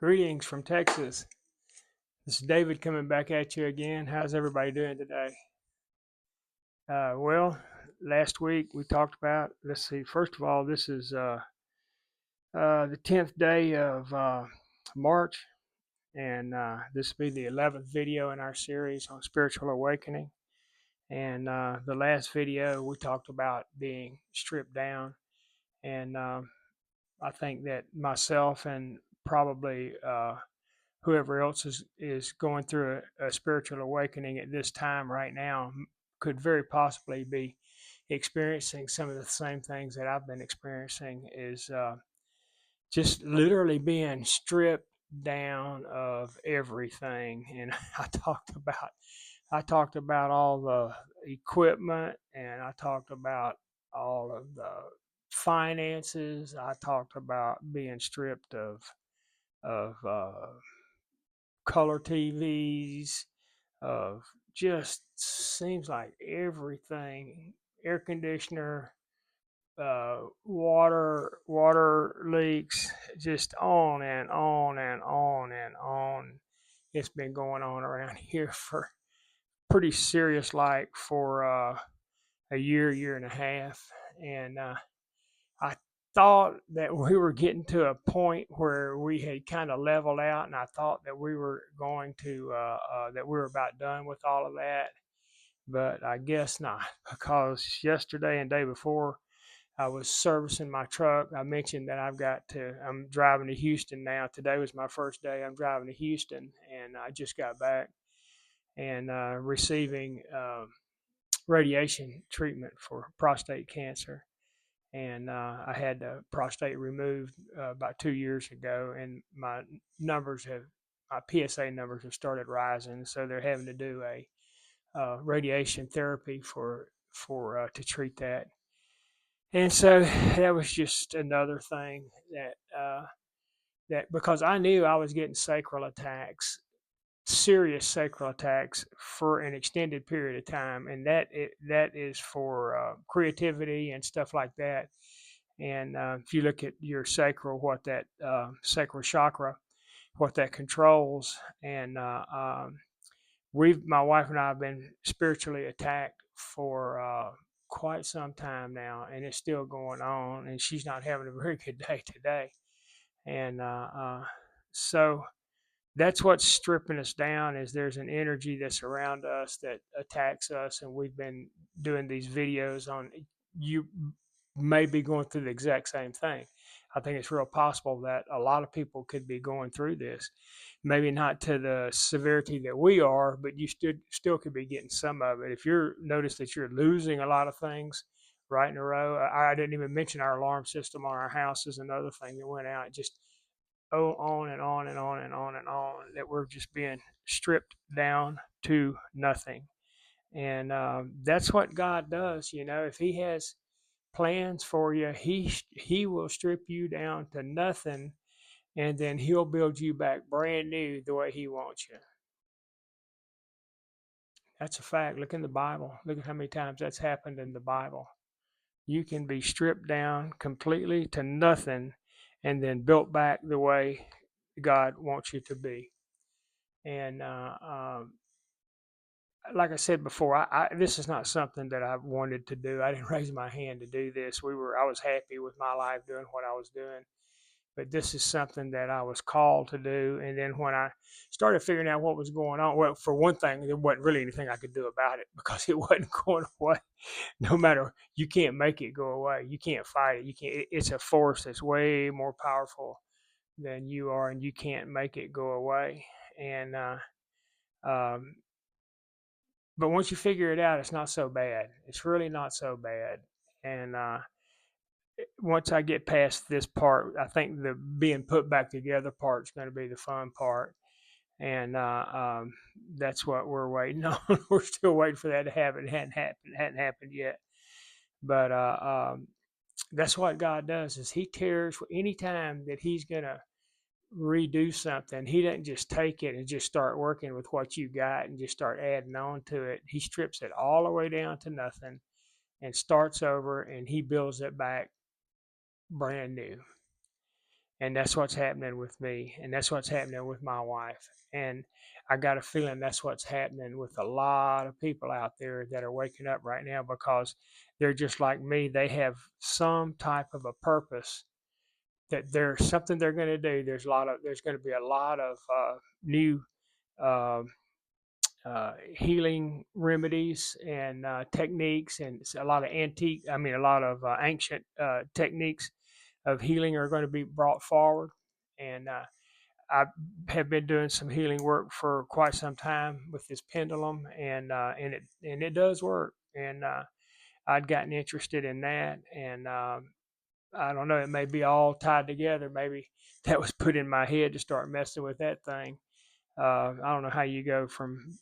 Greetings from Texas. This is David coming back at you again. How's everybody doing today? Well, last week we talked about, let's see, first of all, this is the 10th day of March, and this will be the 11th video in our series on spiritual awakening. And the last video we talked about being stripped down, and I think that myself and probably whoever else is going through a spiritual awakening at this time right now could very possibly be experiencing some of the same things that I've been experiencing is just literally being stripped down of everything. And I talked about all the equipment, and I talked about all of the finances. I talked about being stripped of color TVs, of just seems like everything, air conditioner, water leaks, just on and on and on and on. It's been going on around here for pretty serious, like for a year and a half, and I thought that we were getting to a point where we had kind of leveled out, and I thought that we were going to that we were about done with all of that. But I guess not, because yesterday and day before I was servicing my truck. I mentioned that I'm driving to Houston now. Today was my first day. I'm driving to Houston, and I just got back and receiving radiation treatment for prostate cancer, and I had the prostate removed about 2 years ago, and my PSA numbers have started rising, so they're having to do a radiation therapy for to treat that, and so that was just another thing that because I knew I was getting sacral attacks, serious sacral attacks for an extended period of time, and that is for creativity and stuff like that. And if you look at your sacral, what that sacral chakra, what that controls, and my wife and I have been spiritually attacked for quite some time now, and it's still going on. And she's not having a very good day today, and so that's what's stripping us down. Is there's an energy that's around us that attacks us, and we've been doing these videos on you may be going through the exact same thing. I think it's real possible that a lot of people could be going through this. Maybe not to the severity that we are, but you still could be getting some of it. If you're notice that you're losing a lot of things right in a row. I didn't even mention our alarm system on our house is another thing that went out. Just on and on and on and on and on, that we're just being stripped down to nothing. And that's what God does. If He has plans for you, He will strip you down to nothing, and then He'll build you back brand new the way He wants you. That's a fact. Look in the Bible. Look at how many times that's happened in the Bible. You can be stripped down completely to nothing and then built back the way God wants you to be. And like I said before, this is not something that I wanted to do. I didn't raise my hand to do this. I was happy with my life doing what I was doing, but this is something that I was called to do. And then when I started figuring out what was going on, well, for one thing, there wasn't really anything I could do about it because it wasn't going away. No matter, you can't make it go away. You can't fight it. You can't. It's a force that's way more powerful than you are, and you can't make it go away. And um, but once you figure it out, it's not so bad. It's really not so bad. And once I get past this part, I think the being put back together part is going to be the fun part. And that's what we're waiting on. We're still waiting for that to happen. It hadn't happened. It hadn't happened yet. But that's what God does. Is He tears any time that He's going to redo something. He doesn't just take it and just start working with what you got and just start adding on to it. He strips it all the way down to nothing and starts over, and He builds it back brand new. And that's what's happening with me, and that's what's happening with my wife. And I got a feeling that's what's happening with a lot of people out there that are waking up right now, because they're just like me. They have some type of a purpose, that there's something they're going to do. There's going to be a lot of new uh, healing remedies and techniques, and a lot of a lot of ancient techniques of healing are going to be brought forward. And I have been doing some healing work for quite some time with this pendulum, and it does work. And I'd gotten interested in that, and I don't know, it may be all tied together. Maybe that was put in my head to start messing with that thing. I don't know how you go from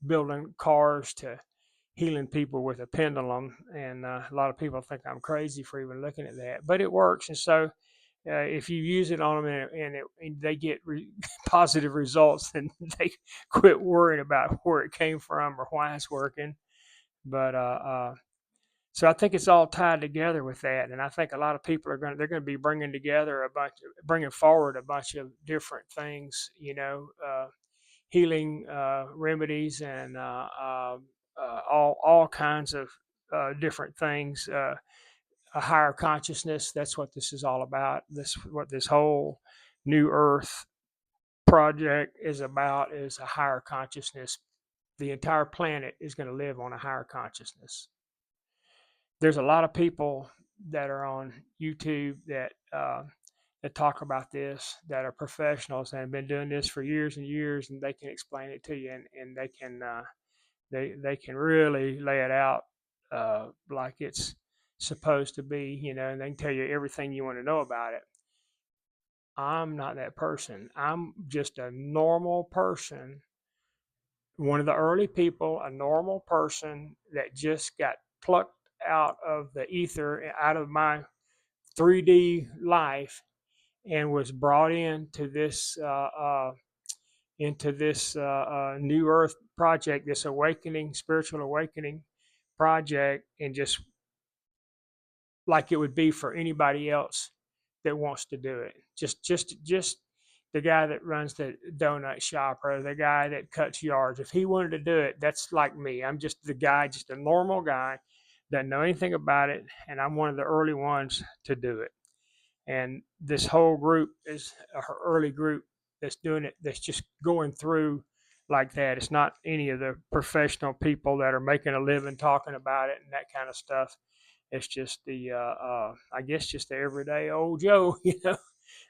building cars to healing people with a pendulum, and a lot of people think I'm crazy for even looking at that, but it works. And so, if you use it on them and they get positive results, then they quit worrying about where it came from or why it's working. But so I think it's all tied together with that, and I think a lot of people they're going to be bringing forward a bunch of different things, healing remedies, and all kinds of different things. A higher consciousness. That's what this is all about. What this whole New Earth project is about, is a higher consciousness. The entire planet is going to live on a higher consciousness. There's a lot of people that are on YouTube that talk about this, that are professionals and have been doing this for years and years, and they can explain it to you, and they can really lay it out like it's supposed to be, and they can tell you everything you want to know about it. I'm not that person. I'm just a normal person, one of the early people, a normal person that just got plucked out of the ether, out of my 3D life, and was brought into this new earth project, this awakening, spiritual awakening project, and just like it would be for anybody else that wants to do it. Just the guy that runs the donut shop, or the guy that cuts yards. If he wanted to do it, that's like me. I'm just the guy, just a normal guy, doesn't know anything about it, and I'm one of the early ones to do it. And this whole group is a early group that's doing it, that's just going through like that. It's not any of the professional people that are making a living talking about it and that kind of stuff. It's just I guess, just the everyday old Joe,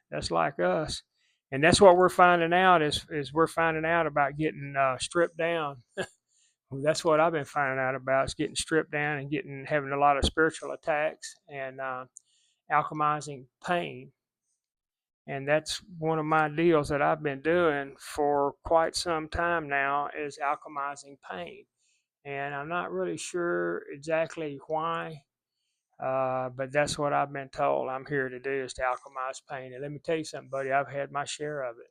that's like us. And that's what we're finding out, is we're finding out about getting stripped down. That's what I've been finding out about, is getting stripped down and having a lot of spiritual attacks, and alchemizing pain. And that's one of my deals that I've been doing for quite some time now, is alchemizing pain. And I'm not really sure exactly why, but that's what I've been told I'm here to do, is to alchemize pain. And let me tell you something, buddy, I've had my share of it.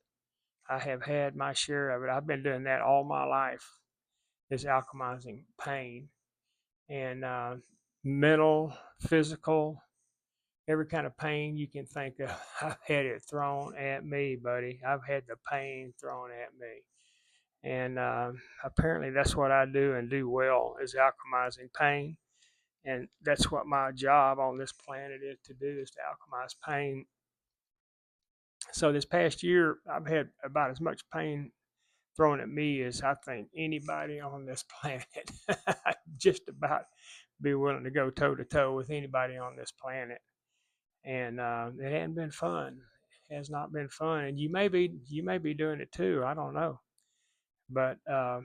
I have had my share of it. I've been doing that all my life, is alchemizing pain, and mental, physical, every kind of pain you can think of. I've had it thrown at me, buddy. I've had the pain thrown at me. And apparently that's what I do and do well, is alchemizing pain. And that's what my job on this planet is to do, is to alchemize pain. So this past year, I've had about as much pain thrown at me as I think anybody on this planet. Just about be willing to go toe to toe with anybody on this planet. And it hadn't been fun. It has not been fun, and you may be doing it too. I don't know, but I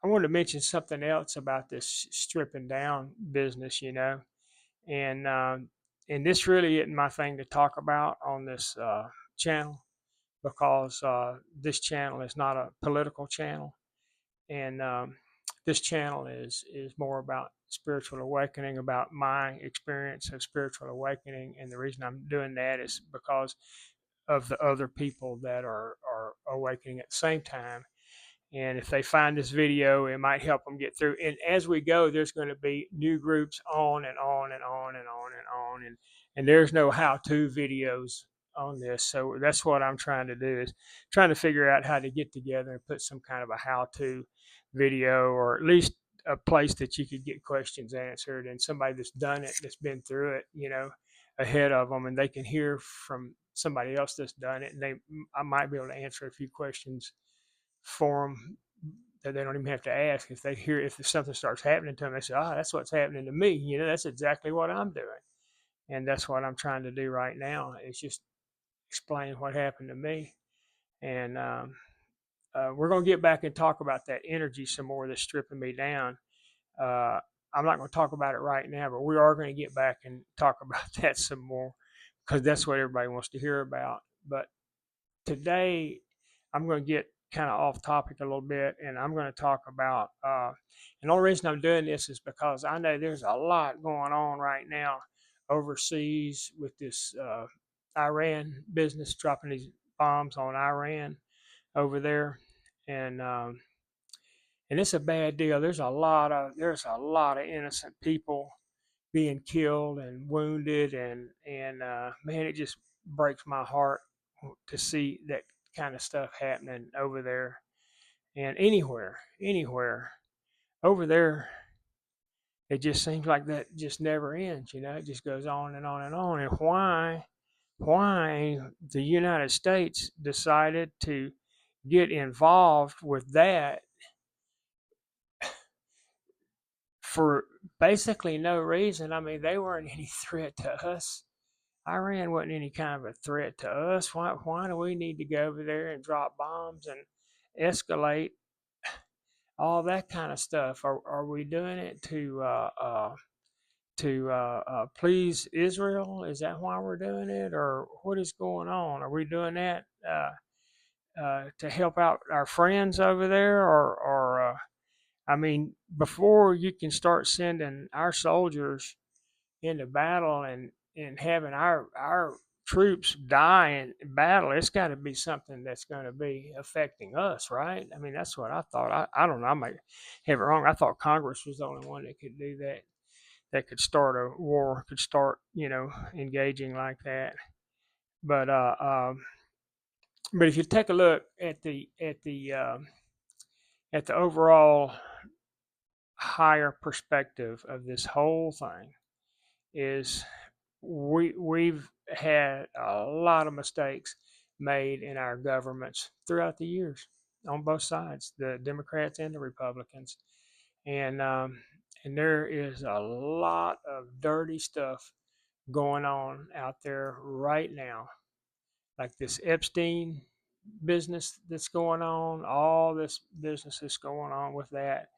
wanted to mention something else about this stripping down business, and and this really isn't my thing to talk about on this channel, because this channel is not a political channel, and this channel is more about spiritual awakening, about my experience of spiritual awakening. And the reason I'm doing that is because of the other people that are awakening at the same time. And if they find this video, it might help them get through. And as we go, there's going to be new groups on and on and on and on and on. And there's no how-to videos on this. So that's what I'm trying to do, is trying to figure out how to get together and put some kind of a how-to video, or at least a place that you could get questions answered, and somebody that's done it, that's been through it, ahead of them, and they can hear from somebody else that's done it, and I might be able to answer a few questions for them that they don't even have to ask. If they hear, if something starts happening to them, they say, "Ah, that's what's happening to me." That's exactly what I'm doing, and that's what I'm trying to do right now. Is just explain what happened to me, and we're going to get back and talk about that energy some more that's stripping me down. Uh, I'm not going to talk about it right now, but we are going to get back and talk about that some more, because that's what everybody wants to hear about. But today, I'm going to get kind of off topic a little bit, and I'm going to talk about. And the only reason I'm doing this is because I know there's a lot going on right now overseas with this Iran business, dropping these bombs on Iran over there, and it's a bad deal. There's a lot of innocent people being killed and wounded, and man, it just breaks my heart to see that kind of stuff happening over there, and anywhere over there. It just seems like that just never ends. It just goes on and on and on. And why the United States decided to get involved with that for basically no reason. I mean, they weren't any threat to us. Iran wasn't any kind of a threat to us. Why do we need to go over there and drop bombs and escalate all that kind of stuff? Are we doing it to please Israel? Is that why we're doing it, or what is going on? Are we doing that to help out our friends over there, or I mean, before you can start sending our soldiers into battle and having our troops die in battle, it's got to be something that's going to be affecting us, right? I mean, that's what I thought. I don't know. I might have it wrong. I thought Congress was the only one that could do that. That could start a war. Could start, engaging like that. But but if you take a look at the overall higher perspective of this whole thing, is we've had a lot of mistakes made in our governments throughout the years on both sides, the Democrats and the Republicans, and there is a lot of dirty stuff going on out there right now, like this Epstein business that's going on, all this business that's going on with that,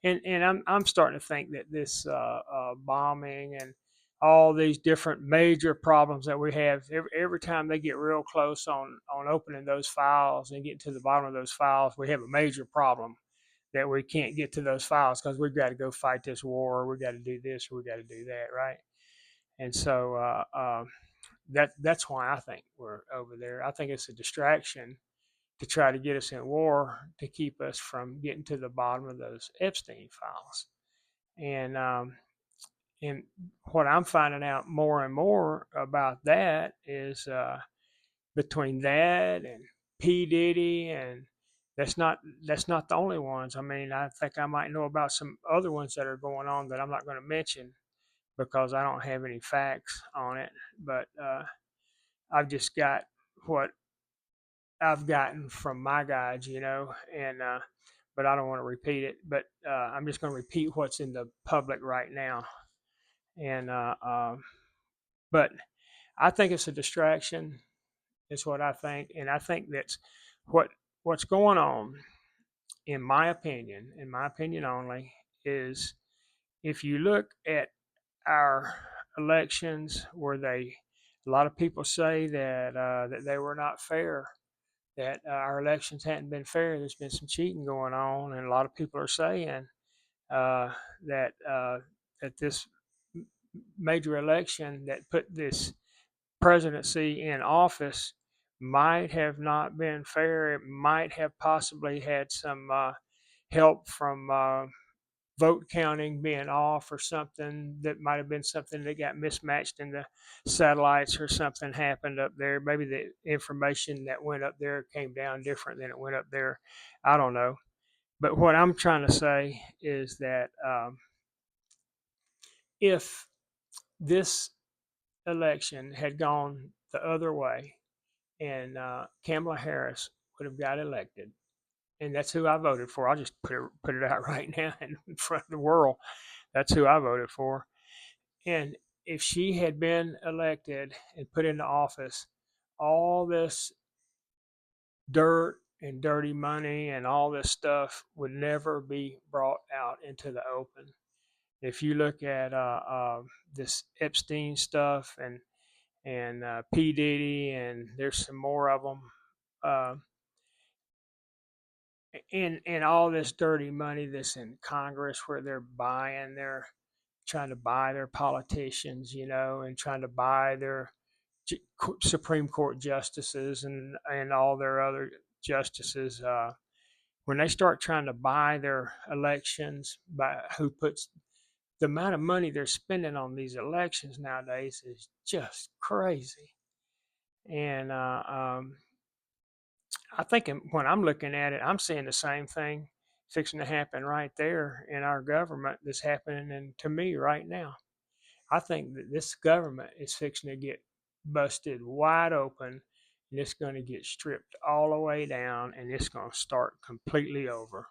and I'm starting to think that this bombing and all these different major problems that we have, every time they get real close on opening those files and getting to the bottom of those files, we have a major problem that we can't get to those files because we've got to go fight this war, or we got to do this, or we got to do that, right? And so that's why I think we're over there. I think it's a distraction to try to get us in war, to keep us from getting to the bottom of those Epstein files. And what I'm finding out more and more about that is between that and P Diddy, and that's not the only ones. I mean, I think I might know about some other ones that are going on that I'm not going to mention because I don't have any facts on it. But I've just got what I've gotten from my guides, and but I don't want to repeat it. But I'm just going to repeat what's in the public right now, and but I think it's a distraction. Is what I think, and I think that's what what's going on. In my opinion only, is if you look at our elections, where a lot of people say that they were not fair, that our elections hadn't been fair. There's been some cheating going on, and a lot of people are saying uh, that this major election that put this presidency in office might have not been fair. It might have possibly had some help from vote counting being off or something. That might have been something that got mismatched in the satellites or something happened up there. Maybe the information that went up there came down different than it went up there. I don't know. But what I'm trying to say is that if this election had gone the other way and Kamala Harris would have got elected, and that's who I voted for. I'll just put it out right now in front of the world. That's who I voted for. And if she had been elected and put into office, all this dirt and dirty money and all this stuff would never be brought out into the open. If you look at this Epstein stuff and P Diddy, and there's some more of them, uh, and all this dirty money that's in Congress where they're trying to buy their politicians, and trying to buy their Supreme Court justices and all their other justices. When they start trying to buy their elections by who puts the amount of money they're spending on these elections nowadays is just crazy. And I think when I'm looking at it, I'm seeing the same thing fixing to happen right there in our government that's happening to me right now. I think that this government is fixing to get busted wide open, and it's going to get stripped all the way down, and it's going to start completely over.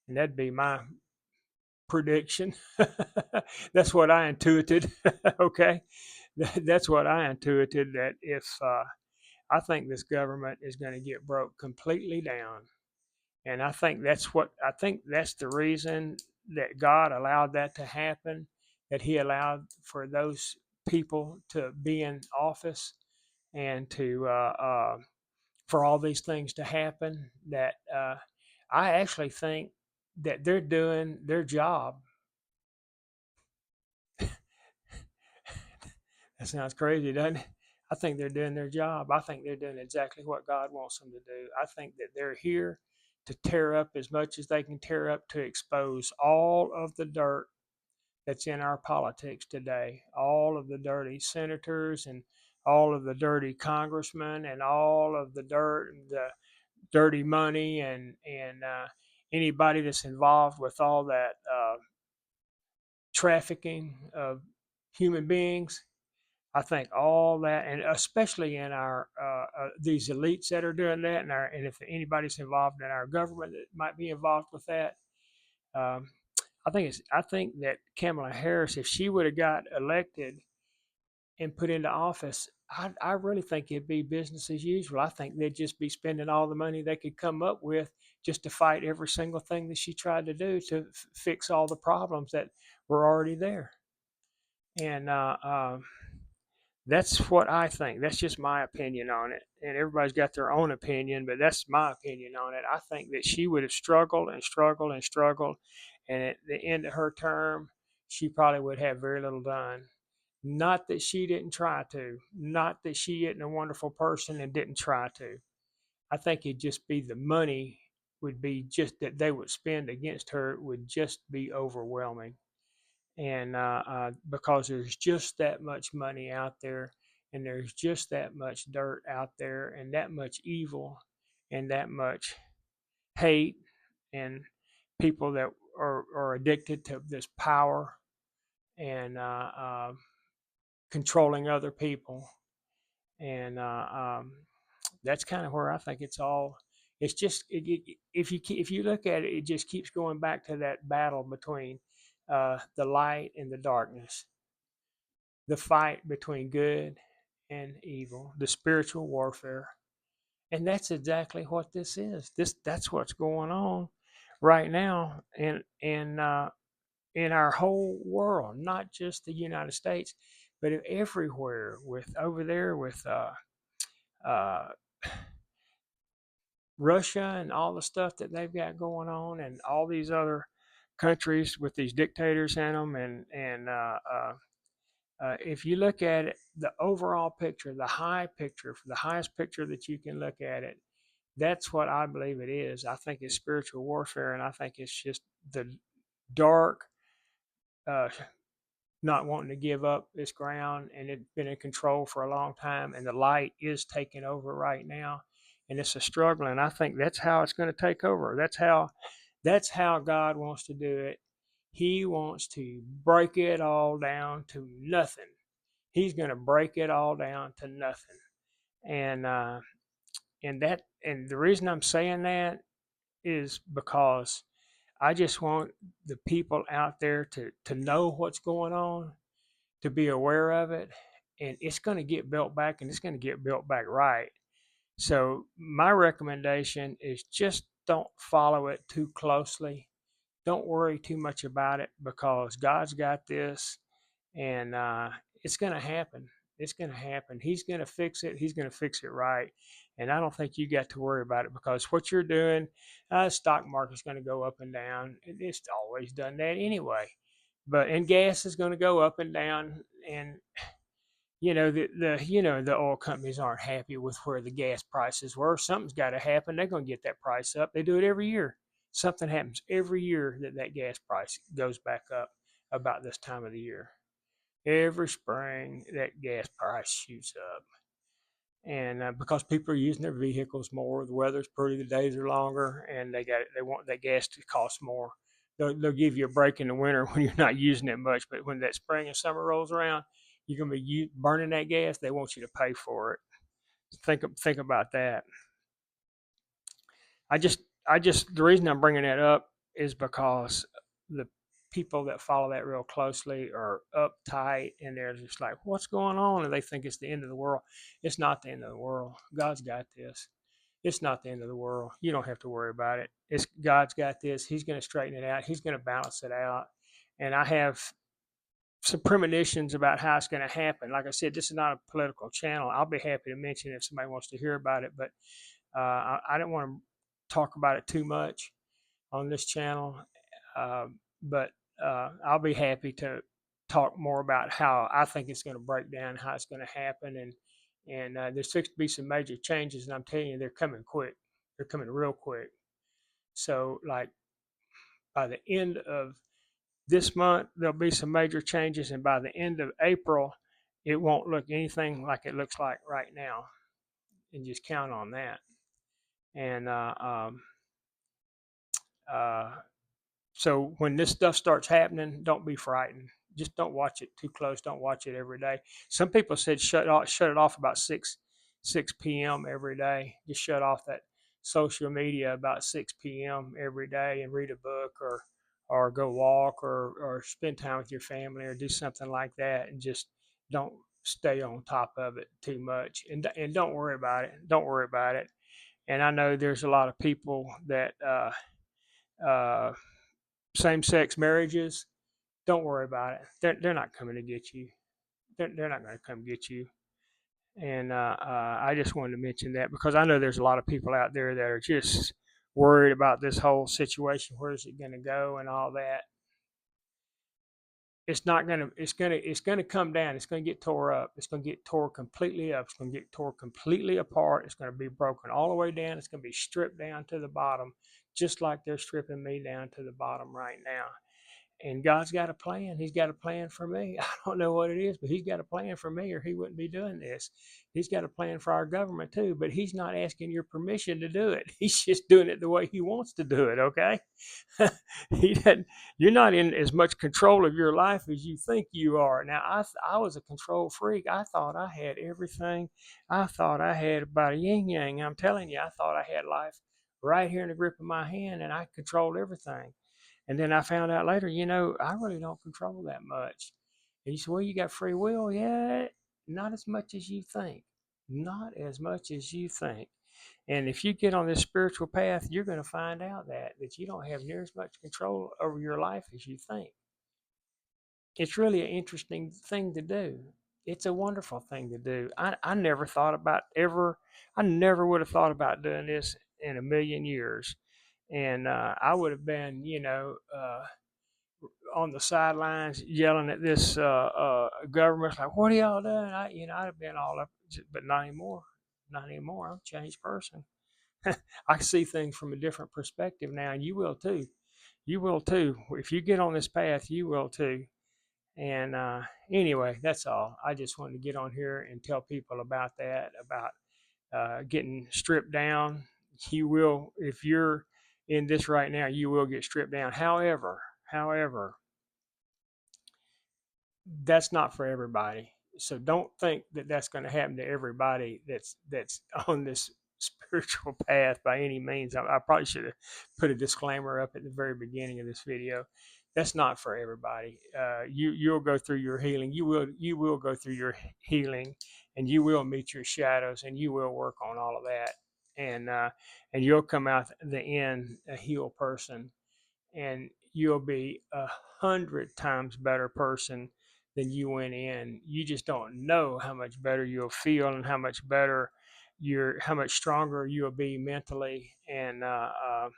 And that'd be my prediction. That's what I intuited. Okay, that's what I intuited. That if I think this government is going to get broke completely down, and I think that's the reason that God allowed that to happen, that He allowed for those people to be in office and to for all these things to happen. That I actually think that they're doing their job. That sounds crazy, doesn't it? I think they're doing their job. I think they're doing exactly what God wants them to do. I think that they're here to tear up as much as they can tear up, to expose all of the dirt that's in our politics today, all of the dirty senators and all of the dirty congressmen and all of the dirt and the dirty money and anybody that's involved with all that trafficking of human beings. I think all that, and especially in our these elites that are doing that, and if anybody's involved in our government that might be involved with that, um, I think that Kamala Harris, if she would have got elected and put into office, I really think it'd be business as usual. I think they'd just be spending all the money they could come up with just to fight every single thing that she tried to do to fix all the problems that were already there. And that's what I think. That's just my opinion on it. And everybody's got their own opinion, but that's my opinion on it. I think that she would have struggled and struggled and struggled. And at the end of her term, she probably would have very little done. Not that she didn't try to, not that she isn't a wonderful person and didn't try to. I think it'd just be the money would be just that they would spend against her would just be overwhelming, and because there's just that much money out there, and there's just that much dirt out there, and that much evil, and that much hate, and people that are addicted to this power and controlling other people, and that's kind of where I think it's all. It's just if you look at it, it just keeps going back to that battle between the light and the darkness, the fight between good and evil, the spiritual warfare. And that's exactly what this is. That's what's going on right now in our whole world, not just the United States, but everywhere. With over there with uh, Russia and all the stuff that they've got going on, and all these other countries with these dictators in them, and if you look at it, the overall picture, the high picture, the highest picture that you can look at it, that's what I believe it is. I think it's spiritual warfare, and I think it's just the dark, uh, not wanting to give up this ground, and it's been in control for a long time, and the light is taking over right now, and it's a struggle, and I think that's how it's going to take over. That's how God wants to do it. He wants to break it all down to nothing. He's going to break it all down to nothing, and and the reason I'm saying that is because I just want the people out there to know what's going on, to be aware of it, and it's going to get built back, and it's going to get built back right. So my recommendation is just don't follow it too closely. Don't worry too much about it because God's got this, and it's going to happen. It's going to happen. He's going to fix it. He's going to fix it right. And I don't think you got to worry about it because what you're doing, stock market's going to go up and down. It's always done that anyway. And gas is going to go up and down, and the oil companies aren't happy with where the gas prices were. Something's got to happen. They're going to get that price up. They do it every year. Something happens every year that gas price goes back up about this time of the year. Every spring, that gas price shoots up, and because people are using their vehicles more, the weather's pretty, the days are longer, and they want that gas to cost more. They'll give you a break in the winter when you're not using it much, but when that spring and summer rolls around, you're gonna be burning that gas. They want you to pay for it. Think about that. I just the reason I'm bringing that up is because the people that follow that real closely are uptight, and they're just like, "What's going on?" And they think it's the end of the world. It's not the end of the world. God's got this. It's not the end of the world. You don't have to worry about it. It's God's got this. He's going to straighten it out. He's going to balance it out. And I have some premonitions about how it's going to happen. Like I said, this is not a political channel. I'll be happy to mention it if somebody wants to hear about it, but I don't want to talk about it too much on this channel. But I'll be happy to talk more about how I think it's going to break down, how it's going to happen, and there's fixed to be some major changes, and I'm telling you, they're coming quick. They're coming real quick. So, like by the end of this month, there'll be some major changes, and by the end of April, it won't look anything like it looks like right now. And just count on that. And uh, so when this stuff starts happening, don't be frightened. Just don't watch it too close. Don't watch it every day. Some people said shut it off about six p.m. every day. Just shut off that social media about 6 p.m. every day and read a book or go walk or spend time with your family or do something like that, and just don't stay on top of it too much, and don't worry about it. Don't worry about it. And I know there's a lot of people that uh, same sex marriages. Don't worry about it. They're not coming to get you. They're not going to come get you. And I just wanted to mention that because I know there's a lot of people out there that are just worried about this whole situation. Where is it going to go and all that? It's not going to. It's going to come down. It's going to get tore up. It's going to get tore completely up. It's going to get tore completely apart. It's going to be broken all the way down. It's going to be stripped down to the bottom, just like they're stripping me down to the bottom right now. And God's got a plan. He's got a plan for me. I don't know what it is, but He's got a plan for me, or He wouldn't be doing this. He's got a plan for our government too, but He's not asking your permission to do it. He's just doing it the way He wants to do it. Okay, He doesn't. You're not in as much control of your life as you think you are. Now, I was a control freak. I thought I had everything. I thought I had about a yin yang. I'm telling you, I thought I had life right here in the grip of my hand, and I controlled everything. And then I found out later, I really don't control that much. And you say, well, you got free will. Yeah, not as much as you think. Not as much as you think. And if you get on this spiritual path, you're going to find out that you don't have near as much control over your life as you think. It's really an interesting thing to do. It's a wonderful thing to do. I never thought about I never would have thought about doing this in a million years. And I would have been, on the sidelines yelling at this government, like, "What are y'all doing?" I'd have been all up, but not anymore. Not anymore. I'm a changed person. I see things from a different perspective now, and you will too. You will too. If you get on this path, you will too. And anyway, that's all. I just wanted to get on here and tell people about that, about getting stripped down. You will, if you're in this right now, you will get stripped down. However, that's not for everybody. So don't think that that's going to happen to everybody that's on this spiritual path by any means. I probably should have put a disclaimer up at the very beginning of this video. That's not for everybody. You'll go through your healing. You will go through your healing, and you will meet your shadows, and you will work on all of that, and you'll come out the end a healed person, and you'll be 100 times better person than you went in. You just don't know how much better you'll feel and how much better how much stronger you'll be mentally, and uh,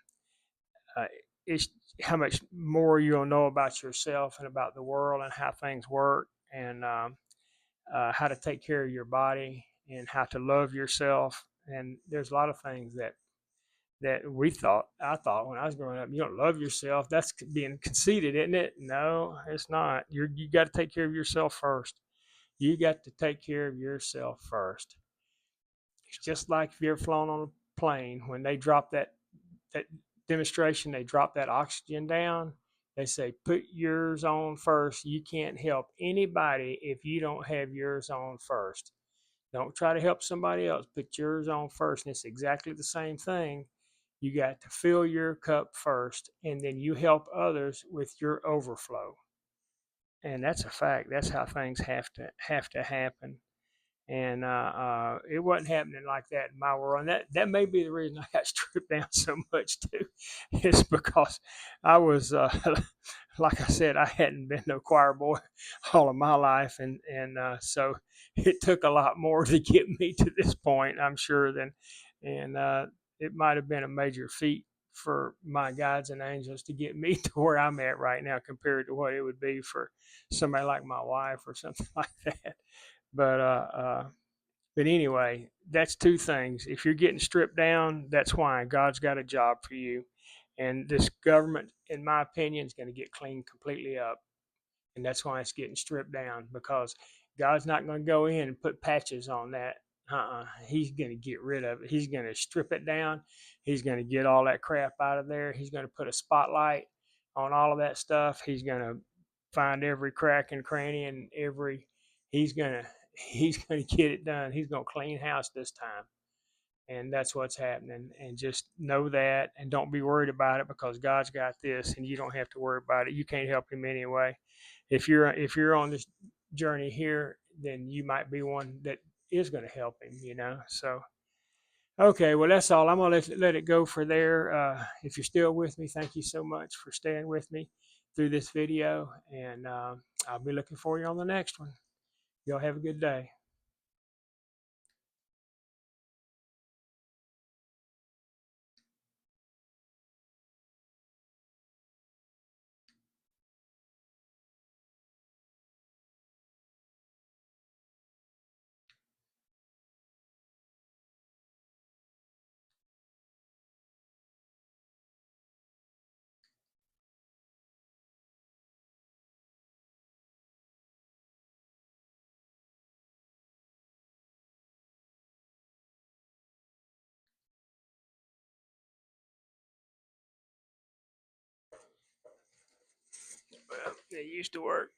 it's how much more you'll know about yourself and about the world and how things work, and how to take care of your body and how to love yourself. And there's a lot of things that I thought when I was growing up, you don't love yourself. That's being conceited, isn't it? No, it's not. You got to take care of yourself first. You got to take care of yourself first. It's just like if you're flown on a plane, when they drop that demonstration, they drop that oxygen down. They say, put yours on first. You can't help anybody if you don't have yours on first. Don't try to help somebody else. Put yours on first. And it's exactly the same thing. You got to fill your cup first, and then you help others with your overflow. And that's a fact. That's how things have to happen. And it wasn't happening like that in my world. And that may be the reason I got stripped down so much too. Is because I was, like I said, I hadn't been no choir boy all of my life, and so it took a lot more to get me to this point, I'm sure. And it might have been a major feat for my guides and angels to get me to where I'm at right now compared to what it would be for somebody like my wife or something like that. But but anyway, that's two things. If you're getting stripped down, that's why God's got a job for you. And this government, in my opinion, is going to get cleaned completely up. And that's why it's getting stripped down, because God's not going to go in and put patches on that. He's going to get rid of it. He's going to strip it down. He's going to get all that crap out of there. He's going to put a spotlight on all of that stuff. He's going to find every crack and cranny and he's going to he's going to get it done. He's going to clean house this time. And that's what's happening. And just know that, and don't be worried about it, because God's got this and you don't have to worry about it. You can't help him anyway. If you're on this journey here, then you might be one that is going to help him. So okay, well, that's all. I'm going to let it go for there. If you're still with me, thank you so much for staying with me through this video, and I'll be looking for you on the next one. Y'all have a good day. Well, it used to work.